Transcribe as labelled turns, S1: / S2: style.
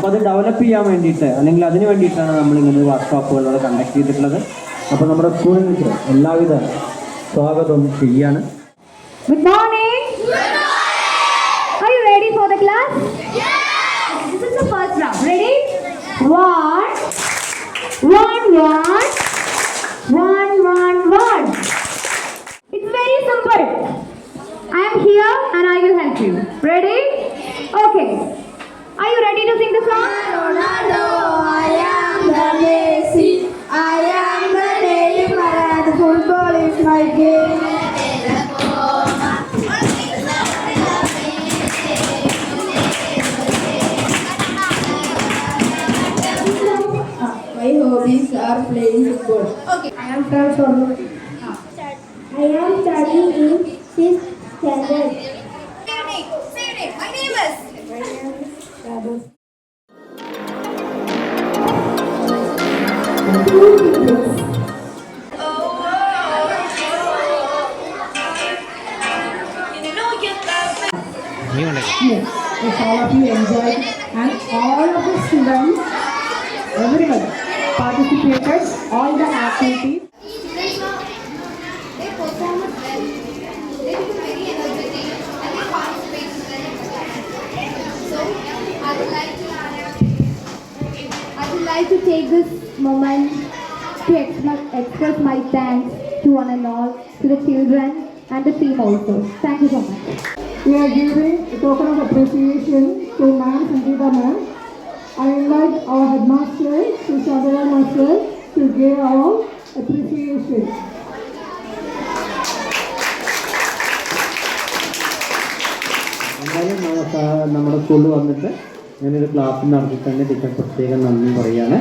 S1: അപ്പോൾ അത് ഡെവലപ്പ് ചെയ്യാൻ വേണ്ടിയിട്ട് അല്ലെങ്കിൽ അതിന് വേണ്ടിയിട്ടാണ് നമ്മളിങ്ങനെ വർക്ക്ഷോപ്പുകളോട് കണ്ടക്ട് ചെയ്തിട്ടുള്ളത്. അപ്പോൾ നമ്മുടെ സ്കൂളിലേക്ക് എല്ലാവിധ സ്വാഗതം ചെയ്യാണ്.
S2: Good morning. Are you ready for the class? Yes. This is the first round. Ready? 1 1 1 1 1. It's very simple. I am here and I will help you. Ready? Okay. Are you ready to sing the song?
S3: Ronaldo, I am the Messi, I am the Neymar, and football is my game. My hobbies are playing football. Okay. I am from I am studying in 6th standard.
S4: Say your name. My name is.
S5: Yes, if all of you enjoyed and all of the students, everyone participated, all the activities.
S4: They perform it well. They become very energetic and they participate very well. So I would like to take this moment to express my thanks to one and all, to the children and the team also. Thank you so much.
S5: We are giving a token of appreciation to Ma'am Sangeeta Ma'am. I invite our headmaster, Shandara Master, to give our appreciation.
S1: എന്തായാലും നമ്മുടെ സ്കൂളിൽ വന്നിട്ട് ഞാനൊരു class നടത്തി തന്നെ teacher പ്രത്യേകം നന്ദി പറയുകയാണ്.